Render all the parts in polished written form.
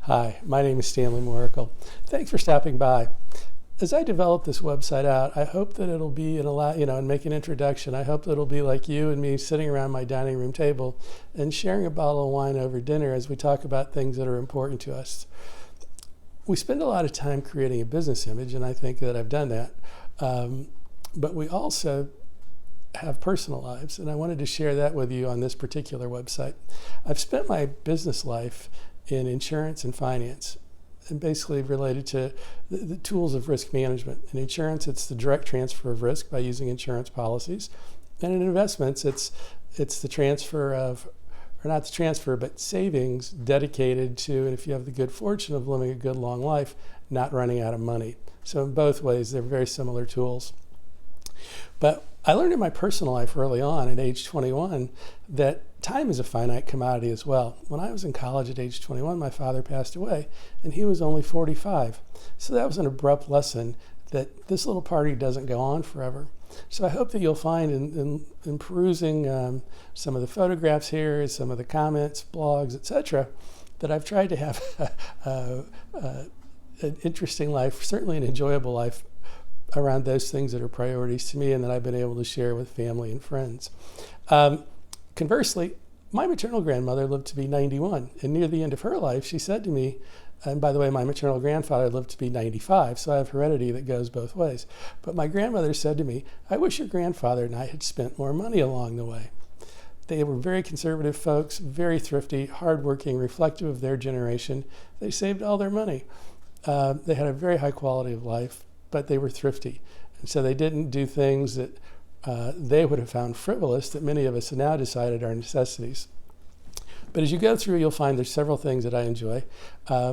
Hi, my name is Stanley Moracle. Thanks for stopping by. As I develop this website out, I hope that it'll be and make an introduction. I hope that it'll be like you and me sitting around my dining room table and sharing a bottle of wine over dinner as we talk about things that are important to us. We spend a lot of time creating a business image, and I think that I've done that. But we also have personal lives, and I wanted to share that with you on this particular website. I've spent my business life in insurance and finance, and basically related to the tools of risk management. In insurance, it's the direct transfer of risk by using insurance policies. And in investments, it's the transfer of, or not the transfer, but savings dedicated to, and if you have the good fortune of living a good long life, not running out of money. So in both ways, they're very similar tools. But I learned in my personal life early on at age 21 that time is a finite commodity as well. When I was in college at age 21, my father passed away, and he was only 45. So that was an abrupt lesson that this little party doesn't go on forever. So I hope that you'll find in perusing some of the photographs here, some of the comments, blogs, etc., that I've tried to have an interesting life, certainly an enjoyable life, around those things that are priorities to me and that I've been able to share with family and friends. Conversely, my maternal grandmother lived to be 91, and near the end of her life, she said to me, and by the way, my maternal grandfather lived to be 95, so I have heredity that goes both ways. But my grandmother said to me, "I wish your grandfather and I had spent more money along the way." They were very conservative folks, very thrifty, hardworking, reflective of their generation. They saved all their money. They had a very high quality of life, but they were thrifty. And so they didn't do things that they would have found frivolous that many of us have now decided are necessities. But as you go through, you'll find there's several things that I enjoy.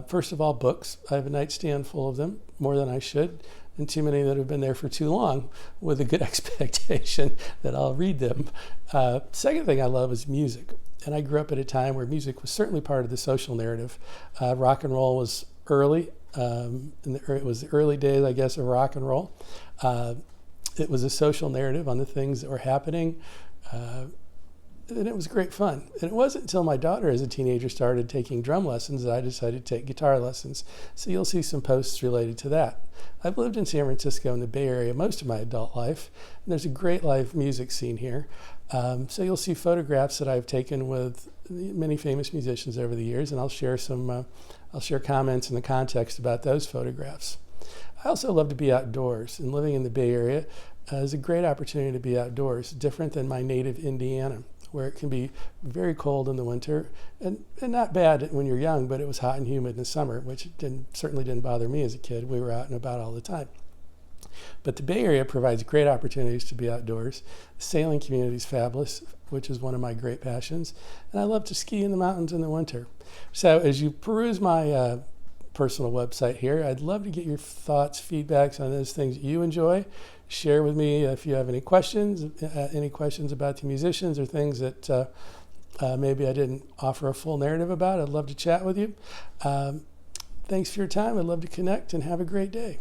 First of all, books. I have a nightstand full of them, more than I should, and too many that have been there for too long with a good expectation that I'll read them. Second thing I love is music. And I grew up at a time where music was certainly part of the social narrative. Rock and roll was early. It was the early days, I guess, of rock and roll. It was a social narrative on the things that were happening, and it was great fun. And it wasn't until my daughter as a teenager started taking drum lessons that I decided to take guitar lessons. So you'll see some posts related to that. I've lived in San Francisco in the Bay Area most of my adult life, and there's a great live music scene here. So you'll see photographs that I've taken with many famous musicians over the years, and I'll share comments in the context about those photographs. I also love to be outdoors, and living in the Bay Area is a great opportunity to be outdoors, different than my native Indiana, where it can be very cold in the winter and not bad when you're young, but it was hot and humid in the summer, which certainly didn't bother me as a kid. We were out and about all the time. But the Bay Area provides great opportunities to be outdoors. The sailing community is fabulous, which is one of my great passions. And I love to ski in the mountains in the winter. So as you peruse my personal website here, I'd love to get your thoughts, feedbacks on those things that you enjoy. Share with me if you have any questions about the musicians or things that maybe I didn't offer a full narrative about. I'd love to chat with you. Thanks for your time. I'd love to connect and have a great day.